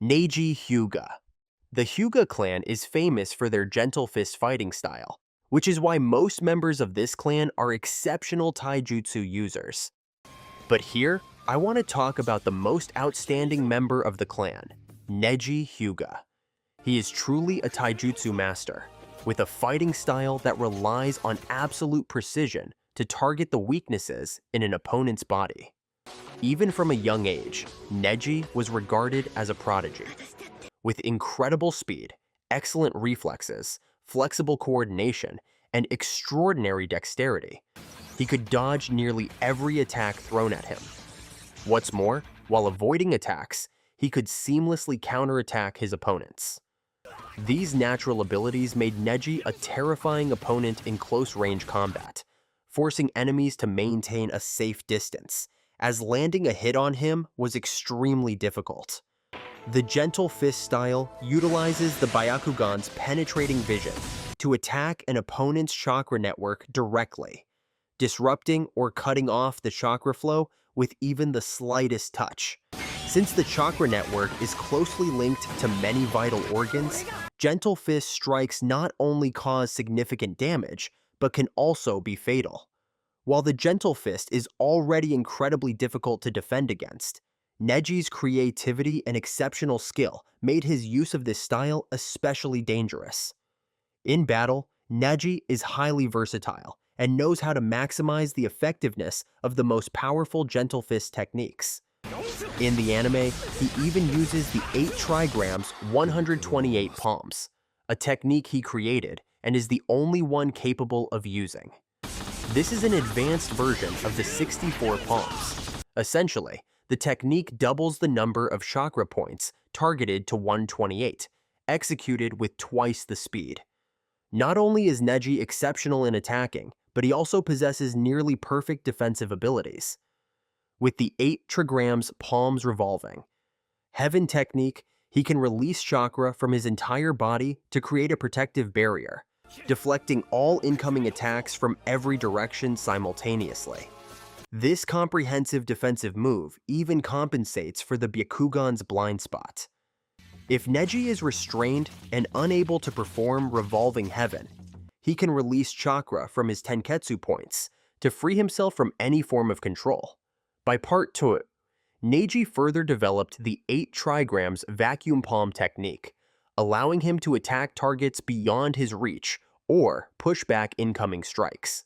Neji Hyuga. The Hyuga clan is famous for their gentle fist fighting style, which is why most members of this clan are exceptional taijutsu users. But here, I want to talk about the most outstanding member of the clan, Neji Hyuga. He is truly a taijutsu master, with a fighting style that relies on absolute precision to target the weaknesses in an opponent's body. Even from a young age, Neji was regarded as a prodigy. With incredible speed, excellent reflexes, flexible coordination, and extraordinary dexterity, he could dodge nearly every attack thrown at him. What's more, while avoiding attacks, he could seamlessly counterattack his opponents. These natural abilities made Neji a terrifying opponent in close-range combat, forcing enemies to maintain a safe distance, as landing a hit on him was extremely difficult. The gentle fist style utilizes the Byakugan's penetrating vision to attack an opponent's chakra network directly, disrupting or cutting off the chakra flow with even the slightest touch. Since the chakra network is closely linked to many vital organs, gentle fist strikes not only cause significant damage, but can also be fatal. While the gentle fist is already incredibly difficult to defend against, Neji's creativity and exceptional skill made his use of this style especially dangerous. In battle, Neji is highly versatile and knows how to maximize the effectiveness of the most powerful gentle fist techniques. In the anime, he even uses the 8 trigrams 128 palms, a technique he created and is the only one capable of using. This is an advanced version of the 64 palms. Essentially, the technique doubles the number of chakra points targeted to 128, executed with twice the speed. Not only is Neji exceptional in attacking, but he also possesses nearly perfect defensive abilities. With the 8 trigrams palms revolving Heaven technique, he can release chakra from his entire body to create a protective barrier, deflecting all incoming attacks from every direction simultaneously. This comprehensive defensive move even compensates for the Byakugan's blind spot. If Neji is restrained and unable to perform Revolving Heaven, he can release chakra from his Tenketsu points to free himself from any form of control. By Part 2, Neji further developed the 8 trigrams vacuum palm technique, allowing him to attack targets beyond his reach or push back incoming strikes.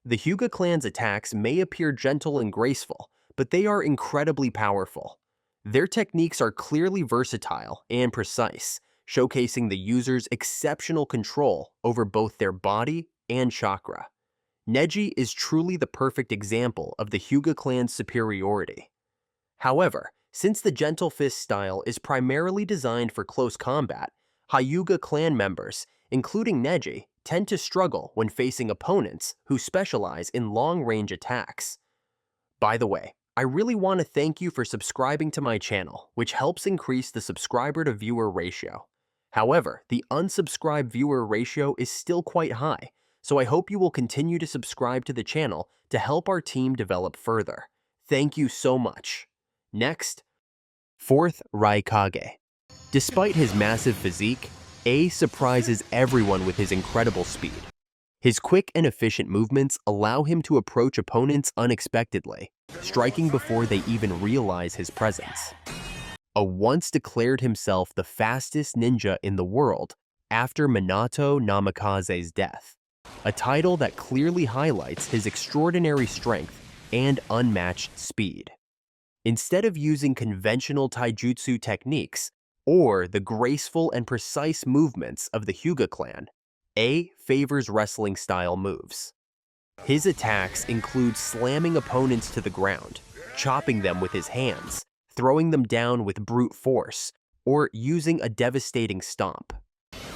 The Hyuga clan's attacks may appear gentle and graceful, but they are incredibly powerful. Their techniques are clearly versatile and precise, showcasing the user's exceptional control over both their body and chakra. Neji is truly the perfect example of the Hyuga clan's superiority. However, since the gentle fist style is primarily designed for close combat, Hyuga clan members, including Neji, tend to struggle when facing opponents who specialize in long-range attacks. By the way, I really want to thank you for subscribing to my channel, which helps increase the subscriber-to-viewer ratio. However, the unsubscribed viewer ratio is still quite high, so I hope you will continue to subscribe to the channel to help our team develop further. Thank you so much. Next, 4th Raikage. Despite his massive physique, A surprises everyone with his incredible speed. His quick and efficient movements allow him to approach opponents unexpectedly, striking before they even realize his presence. A once declared himself the fastest ninja in the world after Minato Namikaze's death, a title that clearly highlights his extraordinary strength and unmatched speed. Instead of using conventional taijutsu techniques or the graceful and precise movements of the Hyuga clan, A favors wrestling-style moves. His attacks include slamming opponents to the ground, chopping them with his hands, throwing them down with brute force, or using a devastating stomp.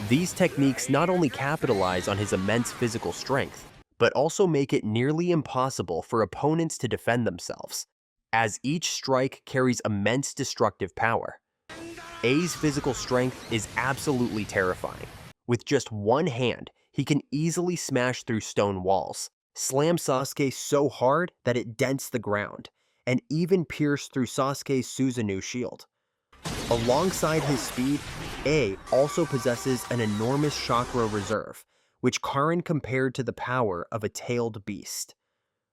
These techniques not only capitalize on his immense physical strength, but also make it nearly impossible for opponents to defend themselves, as each strike carries immense destructive power. A's physical strength is absolutely terrifying. With just one hand, he can easily smash through stone walls, slam Sasuke so hard that it dents the ground, and even pierce through Sasuke's Susanoo shield. Alongside his speed, A also possesses an enormous chakra reserve, which Karin compared to the power of a tailed beast.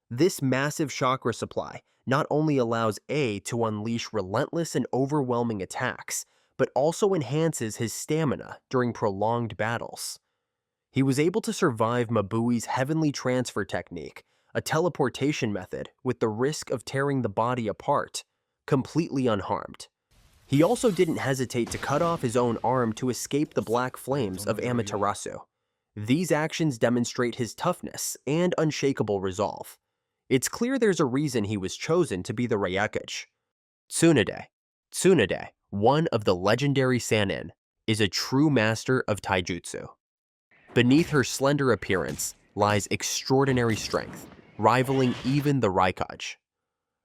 This massive chakra supply not only allows A to unleash relentless and overwhelming attacks, but also enhances his stamina during prolonged battles. He was able to survive Mabui's heavenly transfer technique, a teleportation method with the risk of tearing the body apart, completely unharmed. He also didn't hesitate to cut off his own arm to escape the black flames of Amaterasu. These actions demonstrate his toughness and unshakable resolve. It's clear there's a reason he was chosen to be the Ryag. Tsunade. Tsunade, one of the legendary Sannin, is a true master of Taijutsu. Beneath her slender appearance lies extraordinary strength, rivaling even the Ryag.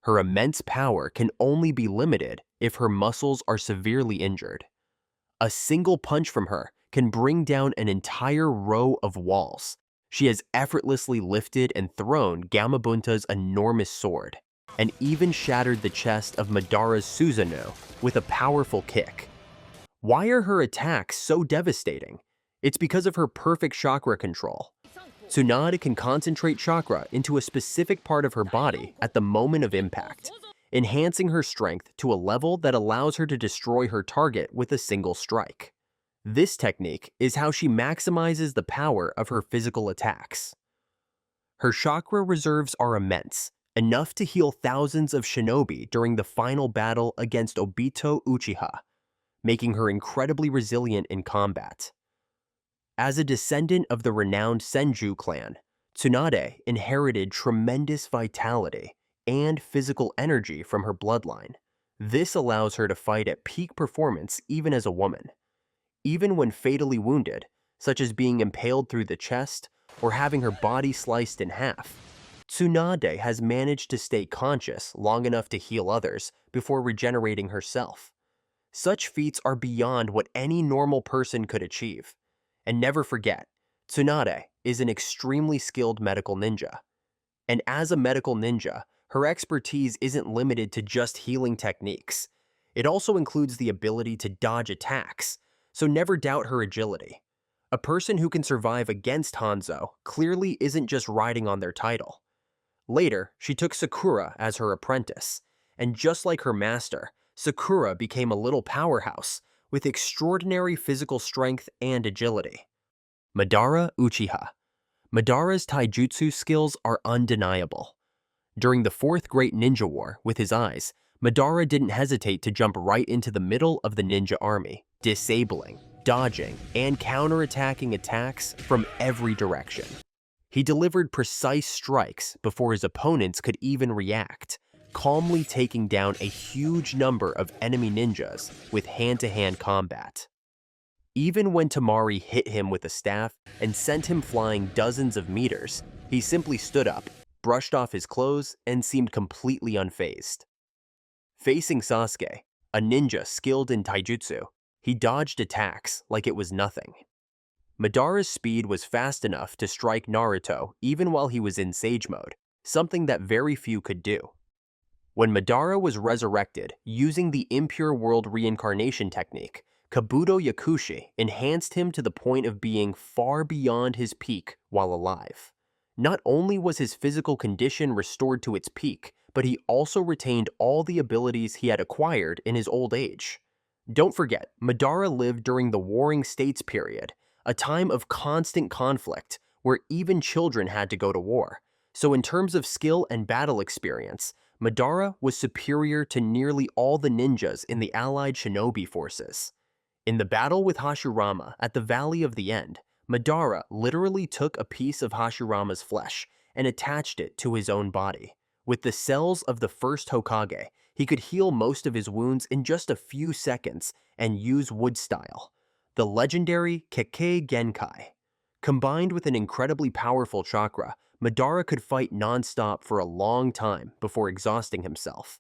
Her immense power can only be limited if her muscles are severely injured. A single punch from her can bring down an entire row of walls. She has effortlessly lifted and thrown Gamabunta's enormous sword, and even shattered the chest of Madara's Susanoo with a powerful kick. Why are her attacks so devastating? It's because of her perfect chakra control. Tsunade can concentrate chakra into a specific part of her body at the moment of impact, enhancing her strength to a level that allows her to destroy her target with a single strike. This technique is how she maximizes the power of her physical attacks. Her chakra reserves are immense, enough to heal thousands of shinobi during the final battle against Obito Uchiha, making her incredibly resilient in combat. As a descendant of the renowned Senju clan, Tsunade inherited tremendous vitality and physical energy from her bloodline. This allows her to fight at peak performance even as a woman. Even when fatally wounded, such as being impaled through the chest or having her body sliced in half, Tsunade has managed to stay conscious long enough to heal others before regenerating herself. Such feats are beyond what any normal person could achieve. And never forget, Tsunade is an extremely skilled medical ninja. And as a medical ninja, her expertise isn't limited to just healing techniques. It also includes the ability to dodge attacks, so never doubt her agility. A person who can survive against Hanzo clearly isn't just riding on their title. Later, she took Sakura as her apprentice, and just like her master, Sakura became a little powerhouse with extraordinary physical strength and agility. Madara Uchiha. Madara's taijutsu skills are undeniable. During the Fourth Great Ninja War with his eyes, Madara didn't hesitate to jump right into the middle of the ninja army, disabling, dodging, and counterattacking attacks from every direction. He delivered precise strikes before his opponents could even react, calmly taking down a huge number of enemy ninjas with hand-to-hand combat. Even when Temari hit him with a staff and sent him flying dozens of meters, he simply stood up, brushed off his clothes, and seemed completely unfazed. Facing Sasuke, a ninja skilled in taijutsu, he dodged attacks like it was nothing. Madara's speed was fast enough to strike Naruto even while he was in Sage Mode, something that very few could do. When Madara was resurrected using the Impure World Reincarnation technique, Kabuto Yakushi enhanced him to the point of being far beyond his peak while alive. Not only was his physical condition restored to its peak, but he also retained all the abilities he had acquired in his old age. Don't forget, Madara lived during the Warring States period, a time of constant conflict where even children had to go to war. So in terms of skill and battle experience, Madara was superior to nearly all the ninjas in the allied shinobi forces. In the battle with Hashirama at the Valley of the End, Madara literally took a piece of Hashirama's flesh and attached it to his own body. With the cells of the first Hokage, he could heal most of his wounds in just a few seconds and use wood style, the legendary Kekkei Genkai. Combined with an incredibly powerful chakra, Madara could fight non-stop for a long time before exhausting himself.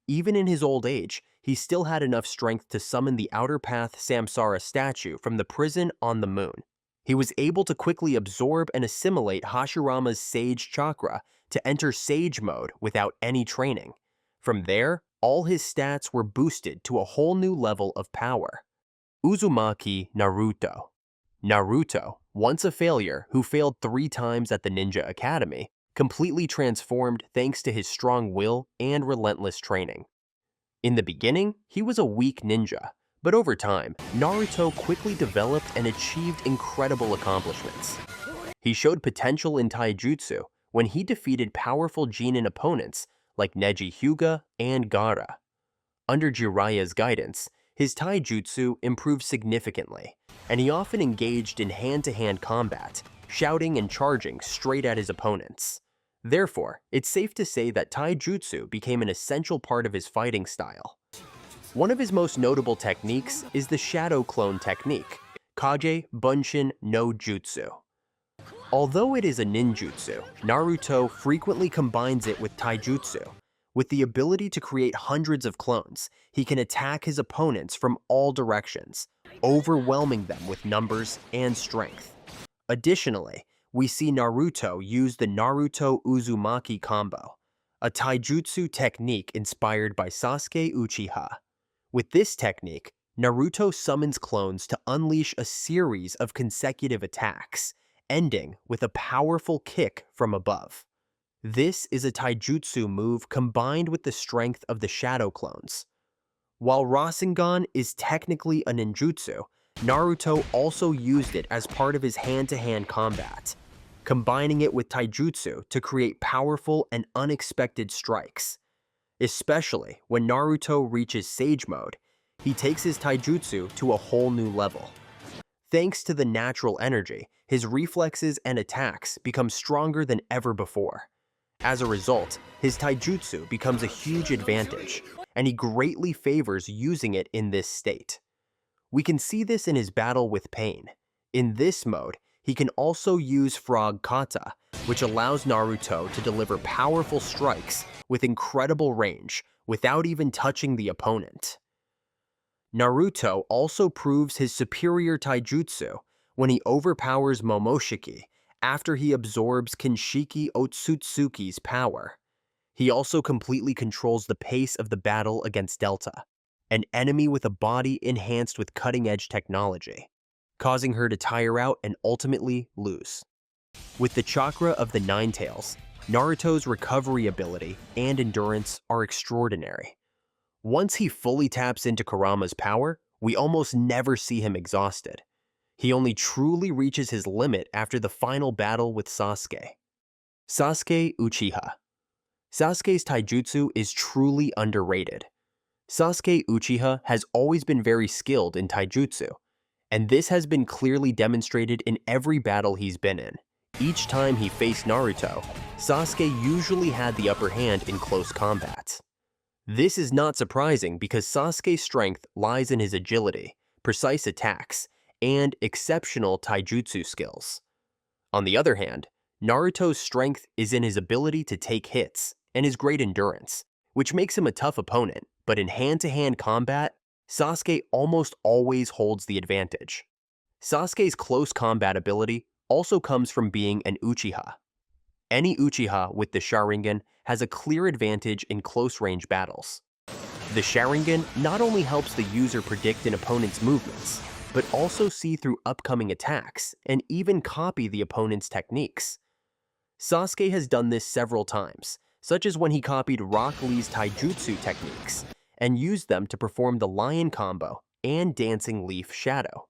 Even in his old age, he still had enough strength to summon the Outer Path Samsara statue from the prison on the moon. He was able to quickly absorb and assimilate Hashirama's Sage Chakra to enter Sage Mode without any training. From there, all his stats were boosted to a whole new level of power. Uzumaki Naruto. Naruto, once a failure who failed 3 times at the Ninja Academy, completely transformed thanks to his strong will and relentless training. In the beginning, he was a weak ninja, but over time, Naruto quickly developed and achieved incredible accomplishments. He showed potential in Taijutsu when he defeated powerful Genin opponents like Neji Hyuga and Gaara. Under Jiraiya's guidance, his Taijutsu improved significantly, and he often engaged in hand-to-hand combat, shouting and charging straight at his opponents. Therefore, it's safe to say that Taijutsu became an essential part of his fighting style. One of his most notable techniques is the Shadow Clone technique, Kage Bunshin no Jutsu. Although it is a ninjutsu, Naruto frequently combines it with Taijutsu. With the ability to create hundreds of clones, he can attack his opponents from all directions, overwhelming them with numbers and strength. Additionally, we see Naruto use the Naruto Uzumaki combo, a taijutsu technique inspired by Sasuke Uchiha. With this technique, Naruto summons clones to unleash a series of consecutive attacks, ending with a powerful kick from above. This is a taijutsu move combined with the strength of the shadow clones. While Rasengan is technically a ninjutsu, Naruto also used it as part of his hand-to-hand combat, combining it with taijutsu to create powerful and unexpected strikes. Especially when Naruto reaches Sage Mode, he takes his taijutsu to a whole new level. Thanks to the natural energy, his reflexes and attacks become stronger than ever before. As a result, his taijutsu becomes a huge advantage, and he greatly favors using it in this state. We can see this in his battle with Pain. In this mode, he can also use Frog Kata, which allows Naruto to deliver powerful strikes with incredible range without even touching the opponent. Naruto also proves his superior taijutsu when he overpowers Momoshiki after he absorbs Kinshiki Otsutsuki's power. He also completely controls the pace of the battle against Delta, an enemy with a body enhanced with cutting-edge technology, causing her to tire out and ultimately lose. With the chakra of the Nine Tails, Naruto's recovery ability and endurance are extraordinary. Once he fully taps into Kurama's power, we almost never see him exhausted. He only truly reaches his limit after the final battle with Sasuke. Sasuke Uchiha. Sasuke's taijutsu is truly underrated. Sasuke Uchiha has always been very skilled in taijutsu, and this has been clearly demonstrated in every battle he's been in. Each time he faced Naruto, Sasuke usually had the upper hand in close combat. This is not surprising because Sasuke's strength lies in his agility, precise attacks, and exceptional taijutsu skills. On the other hand, Naruto's strength is in his ability to take hits and his great endurance, which makes him a tough opponent, but in hand-to-hand combat, Sasuke almost always holds the advantage. Sasuke's close combat ability also comes from being an Uchiha. Any Uchiha with the Sharingan has a clear advantage in close-range battles. The Sharingan not only helps the user predict an opponent's movements, but also see through upcoming attacks and even copy the opponent's techniques. Sasuke has done this several times, such as when he copied Rock Lee's taijutsu techniques and used them to perform the Lion Combo and Dancing Leaf Shadow.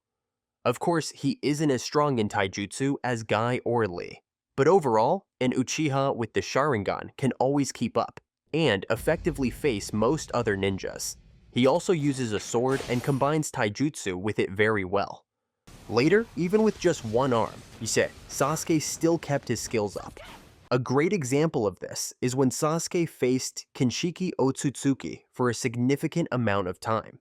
Of course, he isn't as strong in taijutsu as Guy or Lee, but overall, an Uchiha with the Sharingan can always keep up and effectively face most other ninjas. He also uses a sword and combines taijutsu with it very well. Later, even with just one arm, Sasuke still kept his skills up. A great example of this is when Sasuke faced Kinshiki Otsutsuki for a significant amount of time.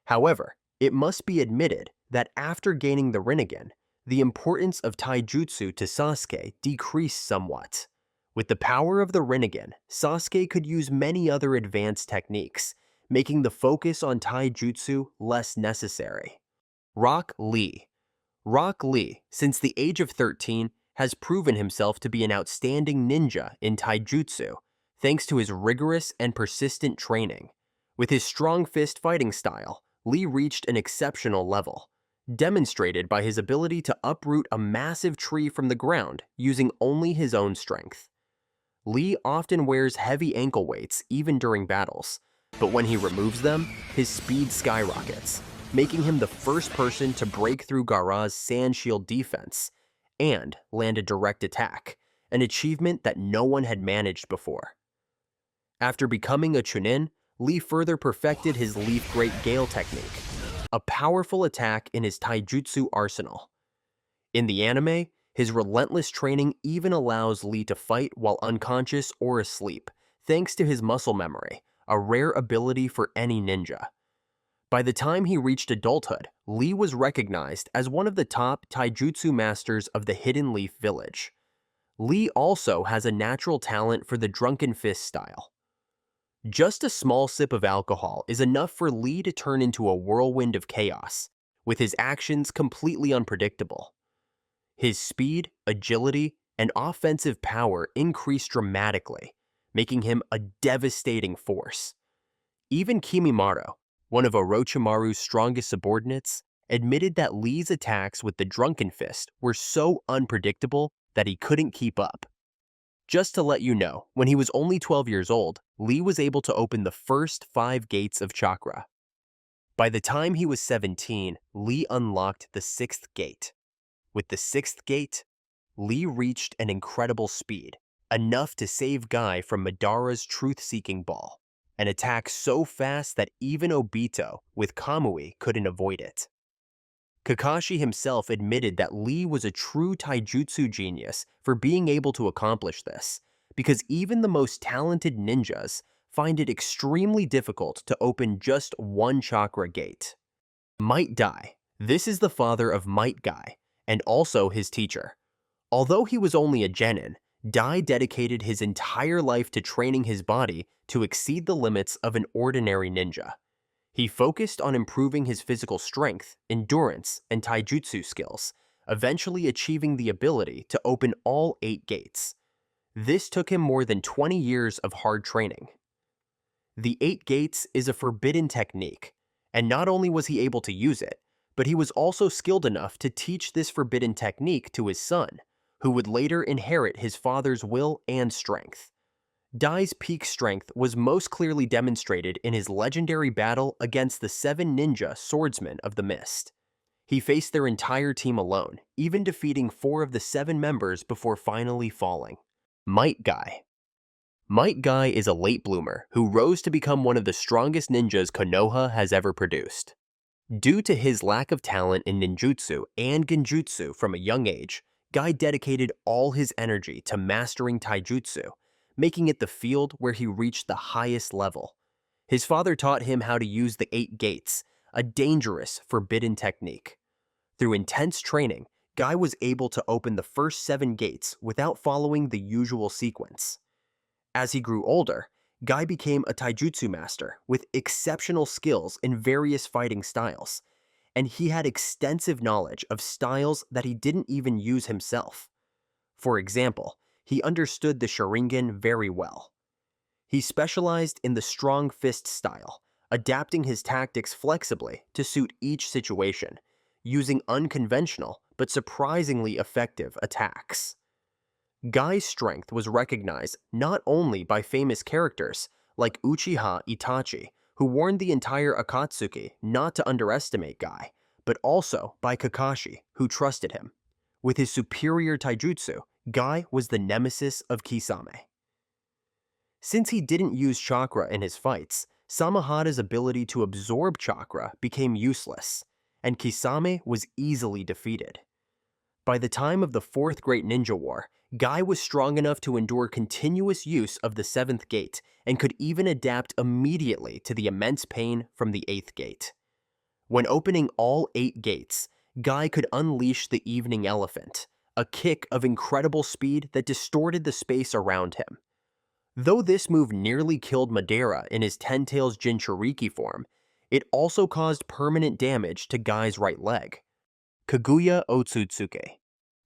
However, it must be admitted that after gaining the Rinnegan, the importance of taijutsu to Sasuke decreased somewhat. With the power of the Rinnegan, Sasuke could use many other advanced techniques, making the focus on taijutsu less necessary. Rock Lee. Rock Lee, since the age of 13, has proven himself to be an outstanding ninja in taijutsu, thanks to his rigorous and persistent training. With his strong fist fighting style, Lee reached an exceptional level, demonstrated by his ability to uproot a massive tree from the ground using only his own strength. Lee often wears heavy ankle weights even during battles, but when he removes them, his speed skyrockets, making him the first person to break through Gaara's sand shield defense and land a direct attack, an achievement that no one had managed before. After becoming a Chunin, Lee further perfected his Leaf Great Gale technique, a powerful attack in his Taijutsu arsenal. In the anime, his relentless training even allows Lee to fight while unconscious or asleep, thanks to his muscle memory, a rare ability for any ninja. By the time he reached adulthood, Lee was recognized as one of the top Taijutsu masters of the Hidden Leaf Village. Lee also has a natural talent for the drunken fist style. Just a small sip of alcohol is enough for Lee to turn into a whirlwind of chaos, with his actions completely unpredictable. His speed, agility, and offensive power increased dramatically, making him a devastating force. Even Kimimaro, one of Orochimaru's strongest subordinates, admitted that Lee's attacks with the drunken fist were so unpredictable that he couldn't keep up. Just to let you know, when he was only 12 years old, Lee was able to open the first 5 gates of chakra. By the time he was 17, Lee unlocked the 6th gate. With the 6th gate, Lee reached an incredible speed, enough to save Guy from Madara's truth-seeking ball, an attack so fast that even Obito with Kamui couldn't avoid it. Kakashi himself admitted that Lee was a true taijutsu genius for being able to accomplish this, because even the most talented ninjas find it extremely difficult to open just one chakra gate. Mightguy. This is the father of Mightguy, and also his teacher. Although he was only a genin, Dai dedicated his entire life to training his body to exceed the limits of an ordinary ninja. He focused on improving his physical strength, endurance, and taijutsu skills, eventually achieving the ability to open all 8 gates. This took him more than 20 years of hard training. The 8 gates is a forbidden technique, and not only was he able to use it, but he was also skilled enough to teach this forbidden technique to his son, who would later inherit his father's will and strength. Dai's peak strength was most clearly demonstrated in his legendary battle against the 7 ninja swordsmen of the Mist. He faced their entire team alone, even defeating 4 of the 7 members before finally falling. Mightguy. Mightguy is a late bloomer who rose to become one of the strongest ninjas Konoha has ever produced. Due to his lack of talent in ninjutsu and genjutsu from a young age, Guy dedicated all his energy to mastering taijutsu, making it the field where he reached the highest level. His father taught him how to use the 8 gates, a dangerous, forbidden technique. Through intense training, Guy was able to open the first 7 gates without following the usual sequence. As he grew older, Guy became a taijutsu master with exceptional skills in various fighting styles, and he had extensive knowledge of styles that he didn't even use himself. For example, he understood the Sharingan very well. He specialized in the strong fist style, adapting his tactics flexibly to suit each situation, using unconventional but surprisingly effective attacks. Guy's strength was recognized not only by famous characters like Uchiha Itachi, who warned the entire Akatsuki not to underestimate Guy, but also by Kakashi, who trusted him. With his superior taijutsu, Guy was the nemesis of Kisame. Since he didn't use chakra in his fights, Samahada's ability to absorb chakra became useless, and Kisame was easily defeated. By the time of the 4th Great Ninja War, Guy was strong enough to endure continuous use of the 7th gate and could even adapt immediately to the immense pain from the 8th gate. When opening all 8 gates, Guy could unleash the Evening Elephant, a kick of incredible speed that distorted the space around him. Though this move nearly killed Madara in his Ten Tails Jinchuriki form, it also caused permanent damage to Guy's right leg. Kaguya Otsutsuki.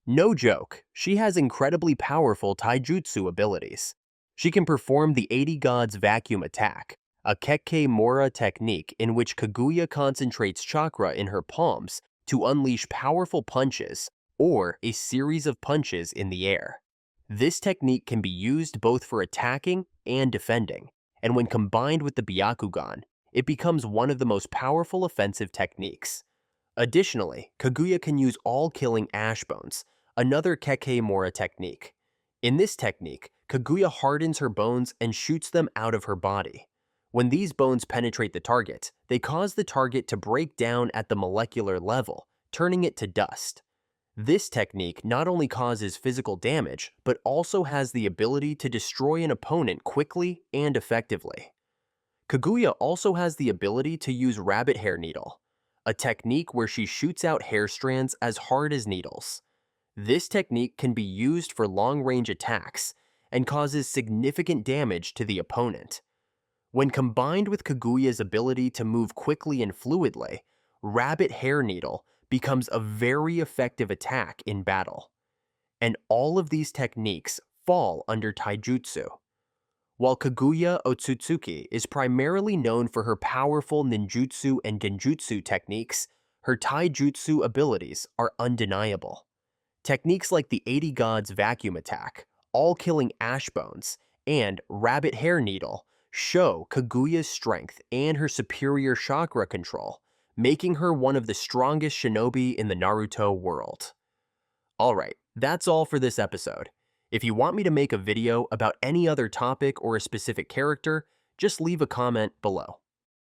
No joke, she has incredibly powerful taijutsu abilities. She can perform the 80 Gods vacuum attack, a Kekemora technique in which Kaguya concentrates chakra in her palms to unleash powerful punches or a series of punches in the air. This technique can be used both for attacking and defending, and when combined with the Byakugan, it becomes one of the most powerful offensive techniques. Additionally, Kaguya can use all-killing ash bones, another Kekemora technique. In this technique, Kaguya hardens her bones and shoots them out of her body. When these bones penetrate the target, they cause the target to break down at the molecular level, turning it to dust. This technique not only causes physical damage, but also has the ability to destroy an opponent quickly and effectively. Kaguya also has the ability to use rabbit hair needle, a technique where she shoots out hair strands as hard as needles. This technique can be used for long-range attacks and causes significant damage to the opponent. When combined with Kaguya's ability to move quickly and fluidly, rabbit hair needle becomes a very effective attack in battle. And all of these techniques fall under Taijutsu. While Kaguya Otsutsuki is primarily known for her powerful ninjutsu and genjutsu techniques, her taijutsu abilities are undeniable. Techniques like the 80 Gods vacuum attack, all-killing ash bones, and rabbit hair needle show Kaguya's strength and her superior chakra control, making her one of the strongest shinobi in the Naruto world. Alright, that's all for this episode. If you want me to make a video about any other topic or a specific character, just leave a comment below.